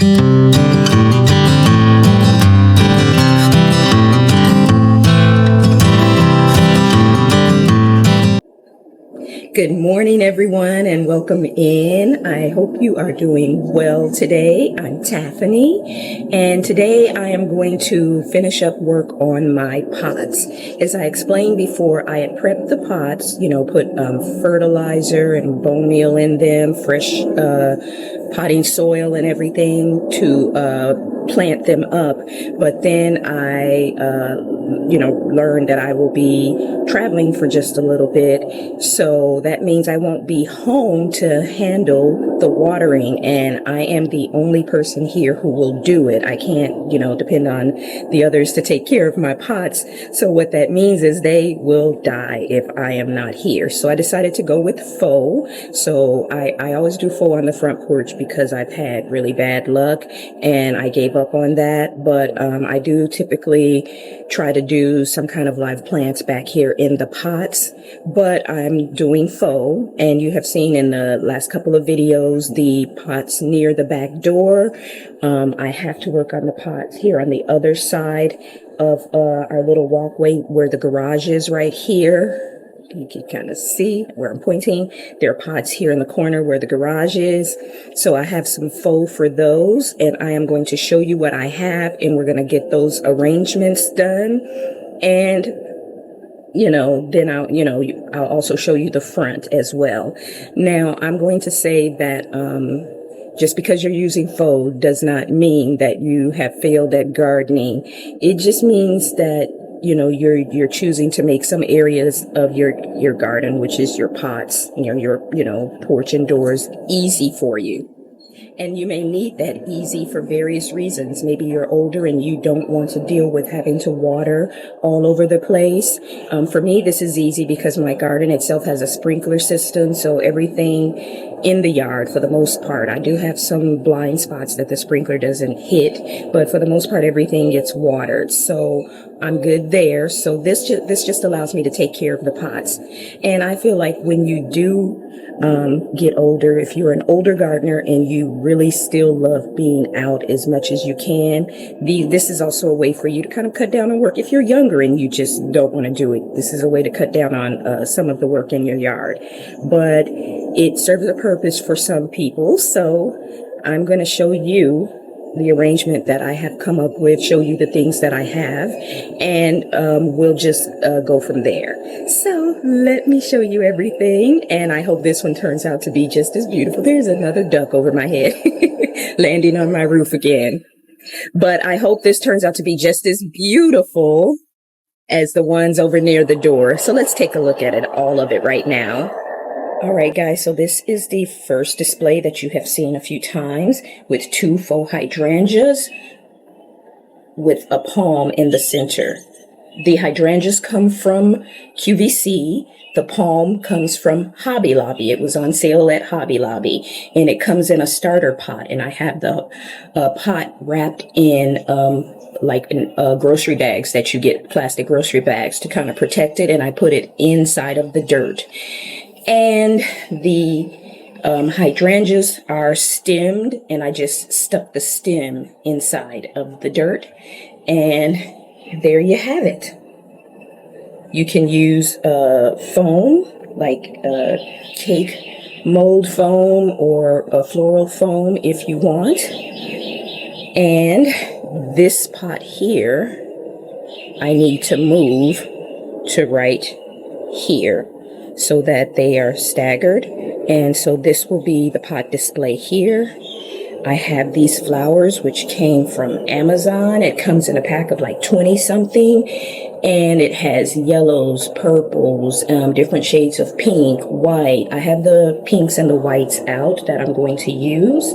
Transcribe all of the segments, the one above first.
Good morning, everyone, and welcome in. I hope you are doing well today. I'm Tiffany, and today I am going to finish up work on my pots. As I explained before, I had prepped the pots, put fertilizer and bone meal in them, fresh potting soil and everything to plant them up. But then I learned that I will be traveling for just a little bit. So that means I won't be home to handle the watering, and I am the only person here who will do it. I can't, depend on the others to take care of my pots. So what that means is they will die if I am not here. So I decided to go with faux. So I always do faux on the front porch because I've had really bad luck and I gave up on that. But I do typically try to do some kind of live plants back here in the pots, but I'm doing faux, and you have seen in the last couple of videos the pots near the back door. I have to work on the pots here on the other side of our little walkway where the garage is right here. You can kind of see where I'm pointing. There are pots here in the corner where the garage is. So I have some faux for those, and I am going to show you what I have, and we're going to get those arrangements done. And, then I'll also show you the front as well. Now, I'm going to say that, just because you're using faux does not mean that you have failed at gardening. It just means that you're choosing to make some areas of your garden, which is your pots, your porch and doors, easy for you. And you may need that easy for various reasons. Maybe you're older and you don't want to deal with having to water all over the place. For me, this is easy because my garden itself has a sprinkler system. So everything in the yard, for the most part, I do have some blind spots that the sprinkler doesn't hit, but for the most part, everything gets watered. So I'm good there. So this just allows me to take care of the pots. And I feel like when you do get older, if you're an older gardener and you really still love being out as much as you can, this is also a way for you to kind of cut down on work. If you're younger and you just don't want to do it, this is a way to cut down on some of the work in your yard. But it serves a purpose for some people. So I'm going to show you the arrangement that I have come up with, show you the things that I have, and we'll just go from there. So let me show you everything, and I hope this one turns out to be just as beautiful. There's another duck over my head landing on my roof again. But I hope this turns out to be just as beautiful as the ones over near the door. So let's take a look at it, all of it right now. All right, guys, so this is the first display that you have seen a few times with 2 faux hydrangeas with a palm in the center. The hydrangeas come from QVC. The palm comes from Hobby Lobby. It was on sale at Hobby Lobby, and it comes in a starter pot, and I have the pot wrapped in grocery bags that you get, plastic grocery bags, to kind of protect it, and I put it inside of the dirt. And the hydrangeas are stemmed, and I just stuck the stem inside of the dirt, and there you have it. You can use foam, like cake mold foam or a floral foam if you want. And this pot here, I need to move to right here, so that they are staggered. And so this will be the pot display here. I have these flowers, which came from Amazon. It comes in a pack of like 20 something, and it has yellows, purples, different shades of pink, white. I have the pinks and the whites out that I'm going to use.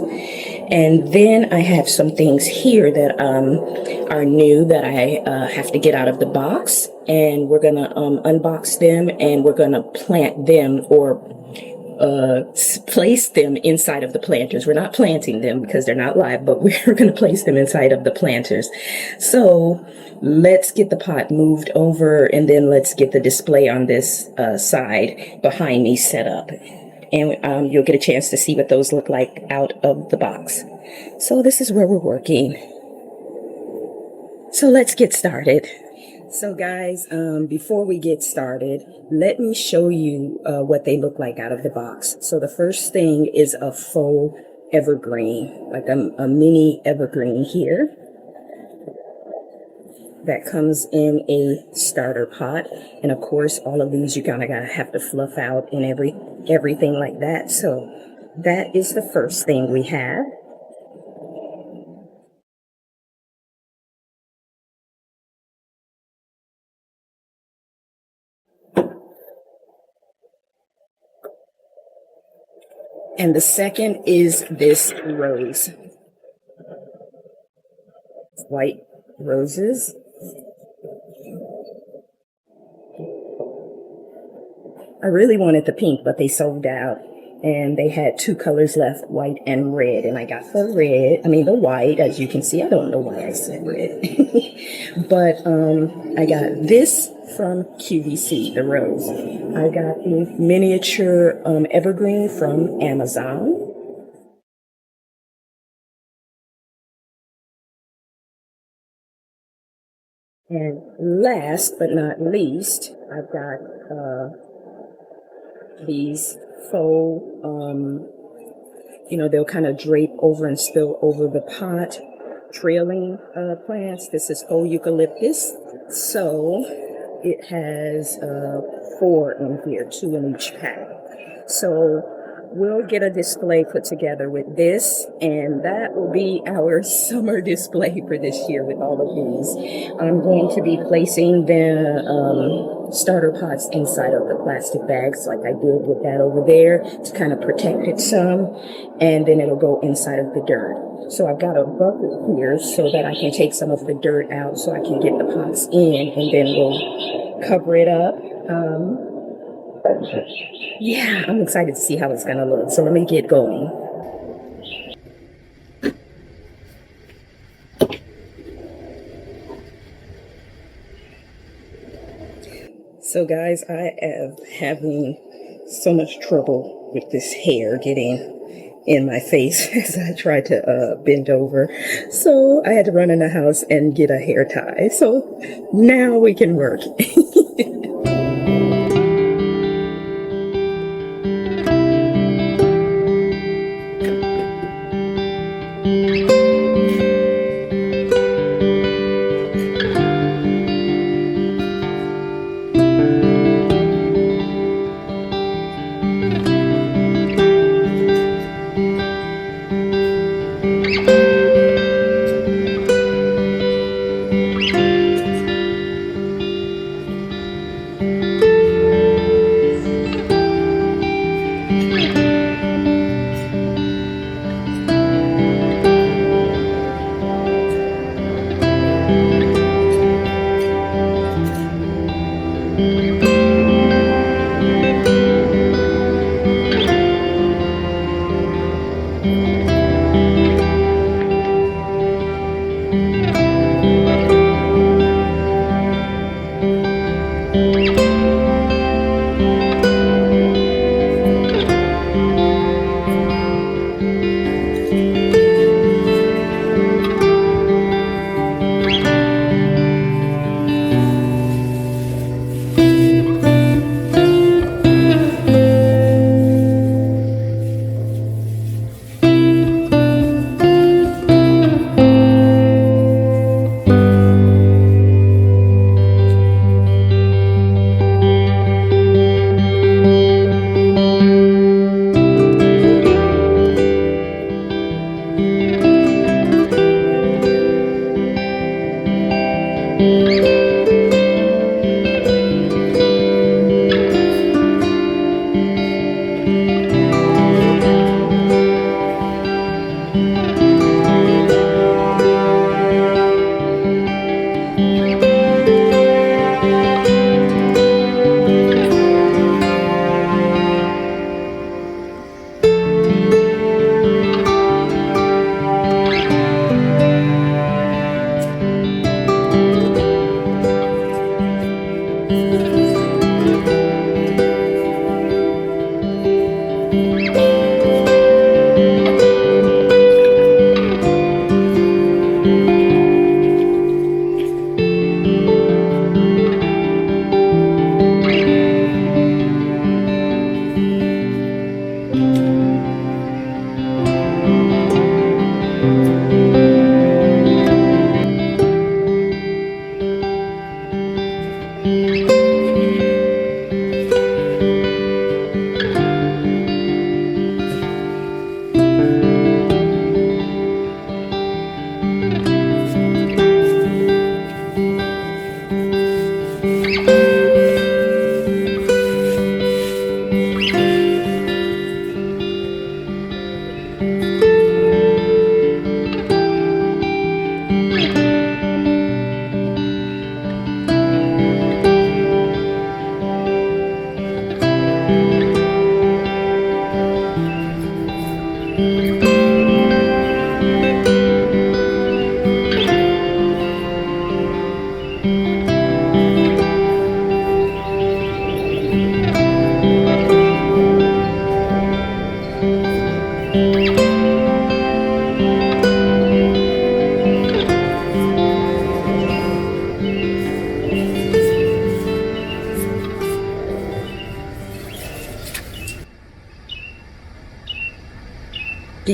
And then I have some things here that are new that I have to get out of the box, and we're gonna unbox them, and we're gonna plant them or place them inside of the planters. We're not planting them because they're not live, but we're going to place them inside of the planters. So let's get the pot moved over, and then let's get the display on this side behind me set up. and you'll get a chance to see what those look like out of the box. So this is where we're working. So let's get started. So guys, before we get started, let me show you what they look like out of the box. So the first thing is a faux evergreen, like a mini evergreen here. That comes in a starter pot, and of course all of these you gotta have to fluff out and everything like that. So that is the first thing we have. And the second is this rose, white roses. I really wanted the pink, but they sold out, and they had two colors left, white and red. And I got the white, as you can see. I don't know why I said red, but I got this from QVC, the rose. I got the miniature evergreen from Amazon. And last but not least, I've got these faux, they'll kind of drape over and spill over the pot, trailing plants. This is faux eucalyptus. So it has 4 in here, 2 in each pack. So we'll get a display put together with this, and that will be our summer display for this year with all of these. I'm going to be placing the starter pots inside of the plastic bags like I did with that over there to kind of protect it some, and then it'll go inside of the dirt. So I've got a bucket here so that I can take some of the dirt out so I can get the pots in, and then we'll cover it up. Yeah, I'm excited to see how it's going to look. So let me get going. So guys, I am having so much trouble with this hair getting in my face as I try to bend over. So I had to run in the house and get a hair tie. So now we can work.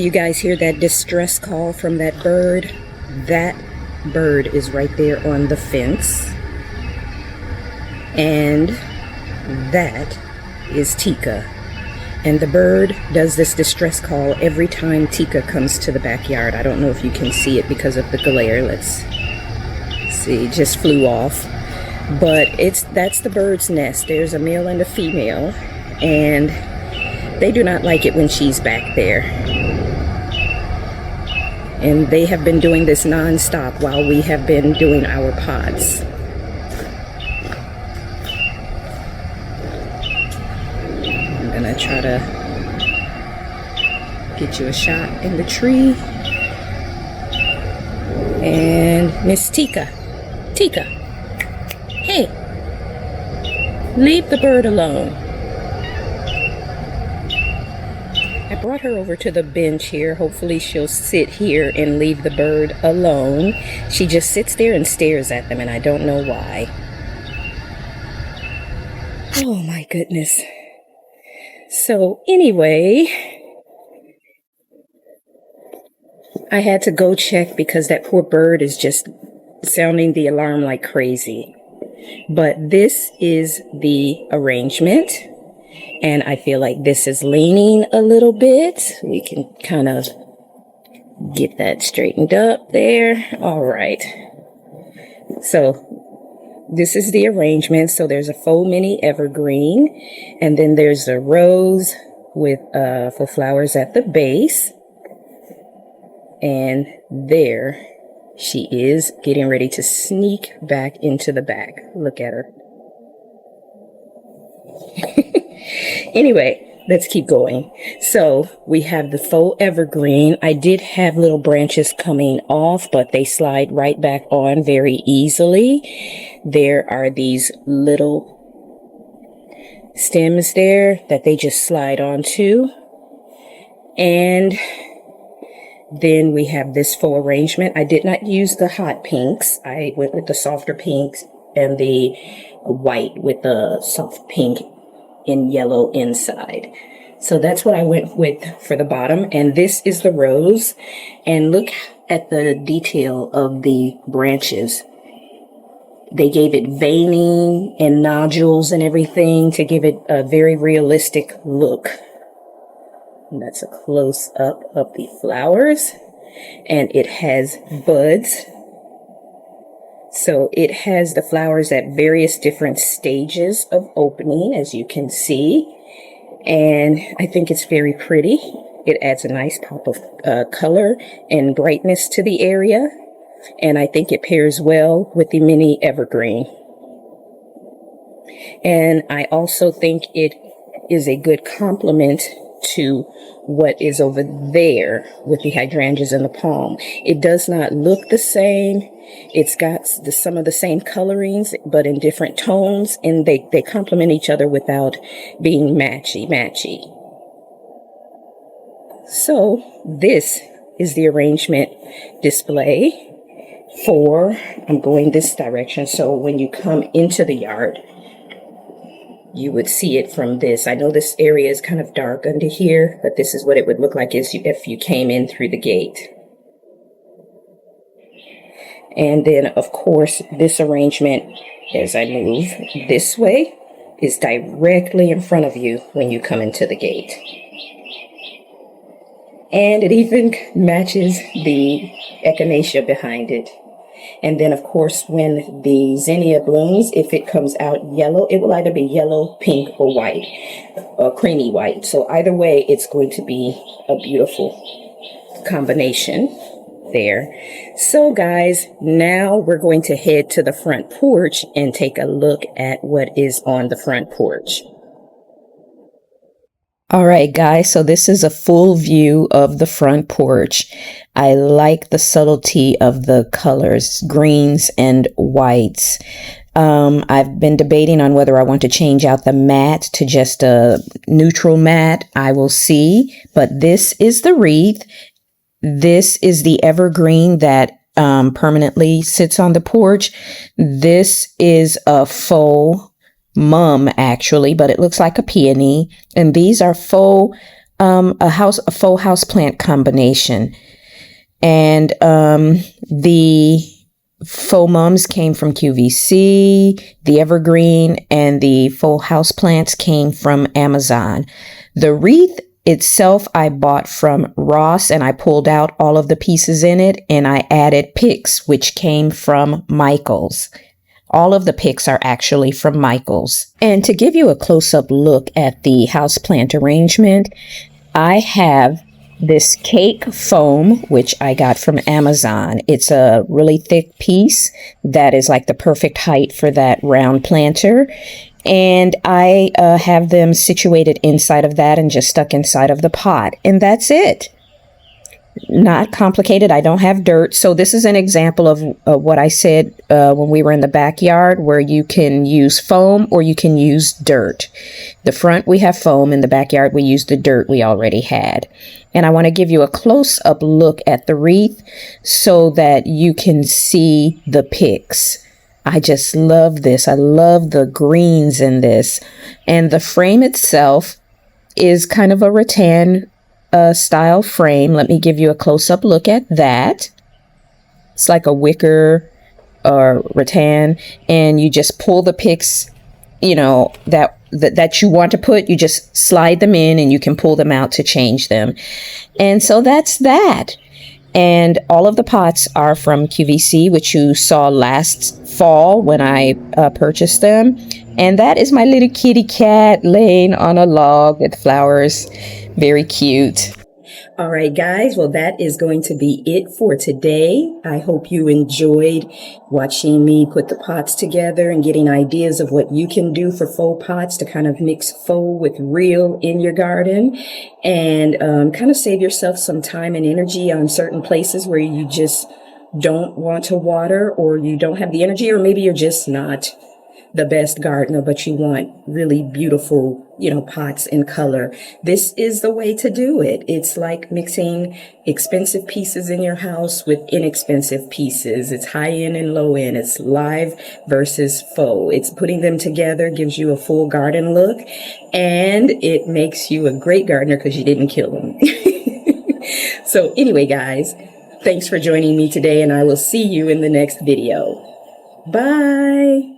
you guys hear that distress call from that bird? That bird is right there on the fence. And that is Tika. And the bird does this distress call every time Tika comes to the backyard. I don't know if you can see it because of the glare. Let's see, it just flew off. But that's the bird's nest. There's a male and a female, and they do not like it when she's back there. And they have been doing this non-stop while we have been doing our pods. I'm gonna try to get you a shot in the tree. And Miss Tika. Tika, hey, leave the bird alone. I brought her over to the bench here. Hopefully she'll sit here and leave the bird alone. She just sits there and stares at them, and I don't know why. Oh my goodness. So anyway, I had to go check because that poor bird is just sounding the alarm like crazy. But this is the arrangement. And I feel like this is leaning a little bit. We can kind of get that straightened up there. All right. So this is the arrangement. So there's a faux mini evergreen. And then there's a rose with faux flowers at the base. And there she is getting ready to sneak back into the back. Look at her. Anyway, let's keep going. So we have the faux evergreen. I did have little branches coming off, but they slide right back on very easily. There are these little stems there that they just slide onto. And then we have this faux arrangement. I did not use the hot pinks. I went with the softer pinks and the white with the soft pink in yellow inside. So that's what I went with for the bottom. And this is the rose. And look at the detail of the branches. They gave it veining and nodules and everything to give it a very realistic look. And that's a close up of the flowers. And it has buds. So it has the flowers at various different stages of opening, as you can see. And I think it's very pretty. It adds a nice pop of color and brightness to the area. And I think it pairs well with the mini evergreen. And I also think it is a good complement to what is over there with the hydrangeas and the palm. It does not look the same. It's got some of the same colorings, but in different tones, and they complement each other without being matchy. So this is the arrangement display for, I'm going this direction, so when you come into the yard, you would see it from this. I know this area is kind of dark under here, but this is what it would look like if you came in through the gate. And then, of course, this arrangement, as I move this way, is directly in front of you when you come into the gate. And it even matches the echinacea behind it. And then, of course, when the zinnia blooms, if it comes out yellow, it will either be yellow, pink, or white, or creamy white. So either way, it's going to be a beautiful combination there. So guys, now we're going to head to the front porch and take a look at what is on the front porch. All right, guys, so this is a full view of the front porch. I like the subtlety of the colors, greens and whites. I've been debating on whether I want to change out the mat to just a neutral mat. I will see, but this is the wreath. This is the evergreen that permanently sits on the porch. This is a faux mum, actually, but it looks like a peony. And these are faux a faux house plant combination. And the faux mums came from QVC, the evergreen and the faux house plants came from Amazon. The wreath itself I bought from Ross, and I pulled out all of the pieces in it, and I added picks, which came from Michael's. All of the picks are actually from Michael's. And to give you a close-up look at the houseplant arrangement, I have this cake foam, which I got from Amazon. It's a really thick piece that is like the perfect height for that round planter. And I have them situated inside of that and just stuck inside of the pot. And that's it. Not complicated. I don't have dirt. So this is an example of what I said when we were in the backyard, where you can use foam or you can use dirt. The front, we have foam. In the backyard, we use the dirt we already had. And I want to give you a close-up look at the wreath so that you can see the picks. I just love this. I love the greens in this. And the frame itself is kind of a rattan style frame. Let me give you a close-up look at that. It's like a wicker or rattan, and you just pull the picks, you know, that you want to put, you just slide them in and you can pull them out to change them. And so that's that. And all of the pots are from QVC, which you saw last fall when I purchased them. And that is my little kitty cat laying on a log with flowers. Very cute. All right, guys. Well, that is going to be it for today. I hope you enjoyed watching me put the pots together and getting ideas of what you can do for faux pots to kind of mix faux with real in your garden, and kind of save yourself some time and energy on certain places where you just don't want to water, or you don't have the energy, or maybe you're just not the best gardener, but you want really beautiful, pots in color. This is the way to do it. It's like mixing expensive pieces in your house with inexpensive pieces. It's high end and low end. It's live versus faux. It's putting them together, gives you a full garden look, and it makes you a great gardener because you didn't kill them. So anyway, guys, thanks for joining me today, and I will see you in the next video. Bye.